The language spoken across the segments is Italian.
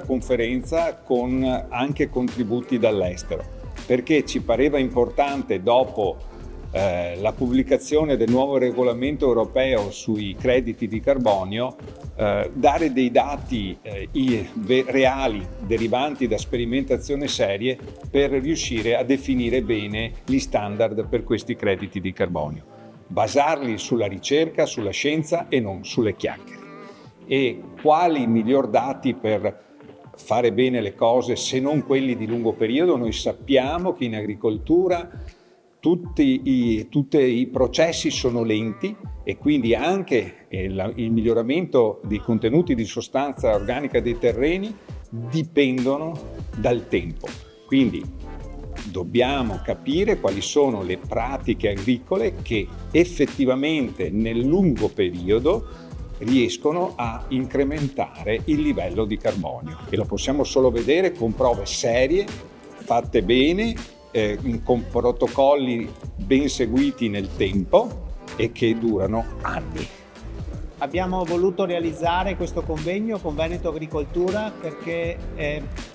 Conferenza con anche contributi dall'estero, perché ci pareva importante, dopo la pubblicazione del nuovo regolamento europeo sui crediti di carbonio, dare dei dati reali derivanti da sperimentazioni serie per riuscire a definire bene gli standard per questi crediti di carbonio, basarli sulla ricerca, sulla scienza e non sulle chiacchiere. E quali miglior dati per fare bene le cose se non quelli di lungo periodo? Noi sappiamo che in agricoltura tutti i processi sono lenti e quindi anche il miglioramento dei contenuti di sostanza organica dei terreni dipendono dal tempo. Quindi dobbiamo capire quali sono le pratiche agricole che effettivamente nel lungo periodo riescono a incrementare il livello di carbonio, e lo possiamo solo vedere con prove serie, fatte bene, con protocolli ben seguiti nel tempo e che durano anni. Abbiamo voluto realizzare questo convegno con Veneto Agricoltura perché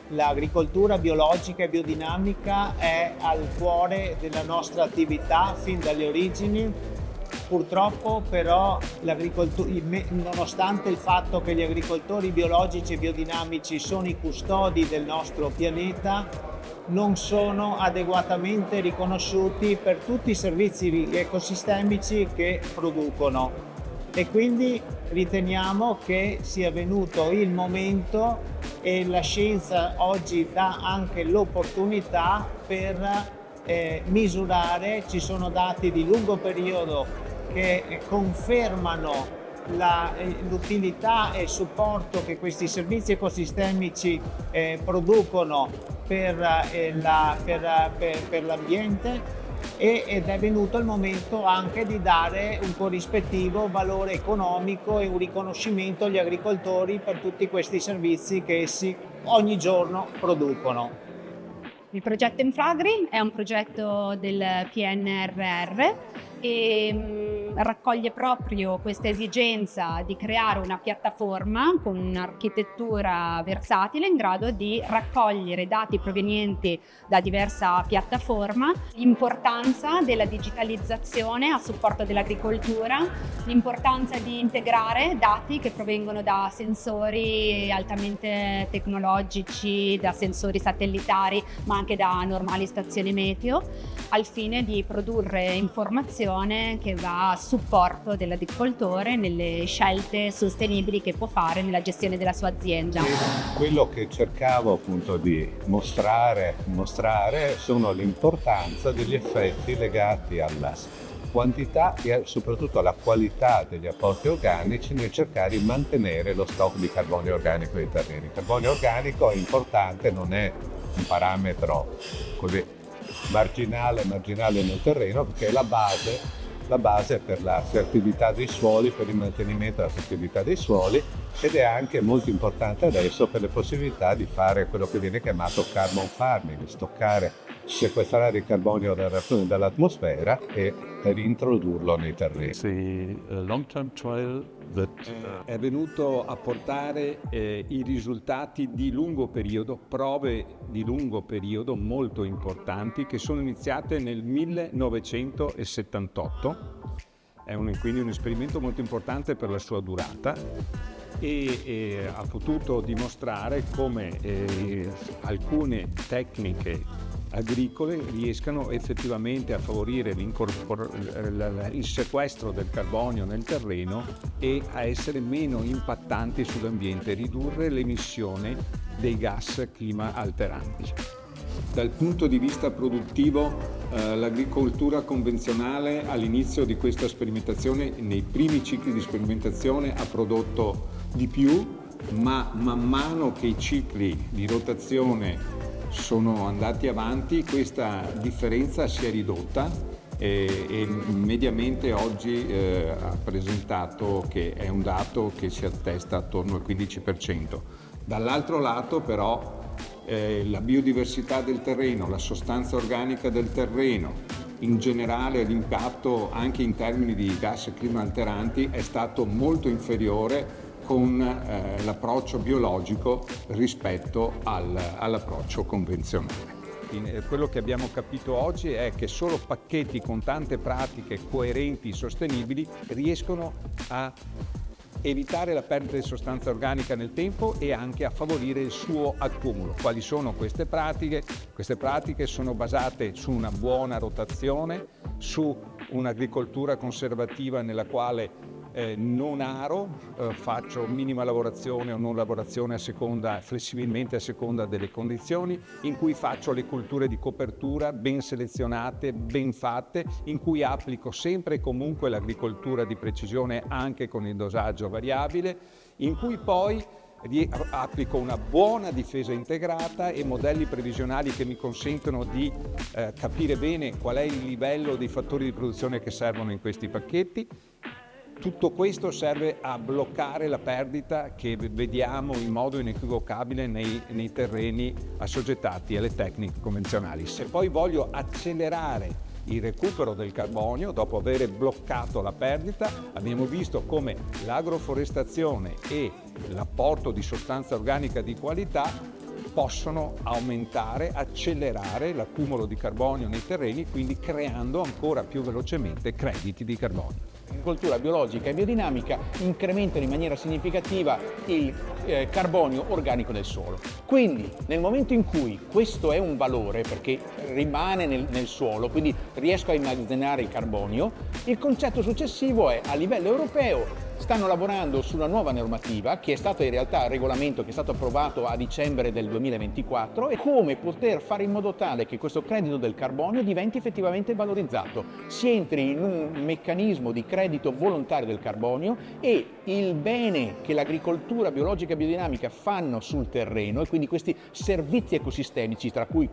l'agricoltura biologica e biodinamica è al cuore della nostra attività fin dalle origini. Purtroppo però nonostante il fatto che gli agricoltori biologici e biodinamici sono i custodi del nostro pianeta, non sono adeguatamente riconosciuti per tutti i servizi ecosistemici che producono, e quindi riteniamo che sia venuto il momento, e la scienza oggi dà anche l'opportunità per misurare. Ci sono dati di lungo periodo che confermano l'utilità e il supporto che questi servizi ecosistemici producono per l'ambiente, ed è venuto il momento anche di dare un corrispettivo valore economico e un riconoscimento agli agricoltori per tutti questi servizi che essi ogni giorno producono. Il progetto Enfagri è un progetto del PNRR e raccoglie proprio questa esigenza di creare una piattaforma con un'architettura versatile in grado di raccogliere dati provenienti da diversa piattaforma, l'importanza della digitalizzazione a supporto dell'agricoltura, l'importanza di integrare dati che provengono da sensori altamente tecnologici, da sensori satellitari, ma anche da normali stazioni meteo, al fine di produrre informazione che va a supporto dell'agricoltore nelle scelte sostenibili che può fare nella gestione della sua azienda. Quello che cercavo appunto di mostrare sono l'importanza degli effetti legati alla quantità e soprattutto alla qualità degli apporti organici nel cercare di mantenere lo stock di carbonio organico dei terreni. Il carbonio organico è importante, non è un parametro così marginale nel terreno, perché è la base per la fertilità dei suoli, per il mantenimento della fertilità dei suoli, ed è anche molto importante adesso per le possibilità di fare quello che viene chiamato carbon farming, stoccare, sequestrare il carbonio dall'atmosfera e reintrodurlo nei terreni. È venuto a portare i risultati di lungo periodo, prove di lungo periodo molto importanti che sono iniziate nel 1978. È quindi un esperimento molto importante per la sua durata e ha potuto dimostrare come alcune tecniche agricole riescano effettivamente a favorire il sequestro del carbonio nel terreno e a essere meno impattanti sull'ambiente, ridurre l'emissione dei gas clima alteranti. Dal punto di vista produttivo, l'agricoltura convenzionale all'inizio di questa sperimentazione, nei primi cicli di sperimentazione, ha prodotto di più, ma man mano che i cicli di rotazione sono andati avanti, questa differenza si è ridotta e mediamente oggi ha presentato che è un dato che si attesta attorno al 15%. Dall'altro lato però la biodiversità del terreno, la sostanza organica del terreno, in generale l'impatto anche in termini di gas climalteranti è stato molto inferiore con l'approccio biologico rispetto all'approccio convenzionale. Quello che abbiamo capito oggi è che solo pacchetti con tante pratiche coerenti, sostenibili, riescono a evitare la perdita di sostanza organica nel tempo e anche a favorire il suo accumulo. Quali sono queste pratiche? Queste pratiche sono basate su una buona rotazione, su un'agricoltura conservativa nella quale non aro, faccio minima lavorazione o non lavorazione flessibilmente a seconda delle condizioni, in cui faccio le colture di copertura ben selezionate, ben fatte, in cui applico sempre e comunque l'agricoltura di precisione anche con il dosaggio variabile, in cui poi applico una buona difesa integrata e modelli previsionali che mi consentono di capire bene qual è il livello dei fattori di produzione che servono in questi pacchetti. Tutto questo serve a bloccare la perdita che vediamo in modo inequivocabile nei terreni assoggettati alle tecniche convenzionali. Se poi voglio accelerare il recupero del carbonio, dopo aver bloccato la perdita, abbiamo visto come l'agroforestazione e l'apporto di sostanza organica di qualità possono aumentare, accelerare l'accumulo di carbonio nei terreni, quindi creando ancora più velocemente crediti di carbonio. L'agricoltura biologica e biodinamica incrementano in maniera significativa il carbonio organico del suolo. Quindi nel momento in cui questo è un valore, perché rimane nel suolo, quindi riesco a immagazzinare il carbonio, il concetto successivo è a livello europeo. Stanno lavorando su una nuova normativa che è stato in realtà il regolamento che è stato approvato a dicembre del 2024 e come poter fare in modo tale che questo credito del carbonio diventi effettivamente valorizzato. Si entri in un meccanismo di credito volontario del carbonio e il bene che l'agricoltura biologica e biodinamica fanno sul terreno e quindi questi servizi ecosistemici, tra cui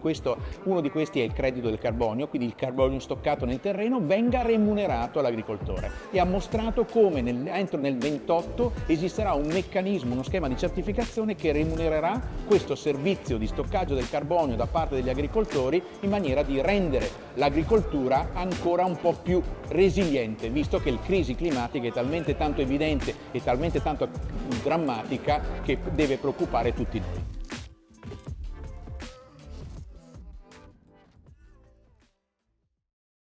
uno di questi è il credito del carbonio, quindi il carbonio stoccato nel terreno, venga remunerato all'agricoltore. E ha mostrato come entro nel 28 esisterà un meccanismo, uno schema di certificazione che remunererà questo servizio di stoccaggio del carbonio da parte degli agricoltori in maniera di rendere l'agricoltura ancora un po' più resiliente, visto che la crisi climatica è talmente tanto evidente e talmente tanto drammatica che deve preoccupare tutti noi.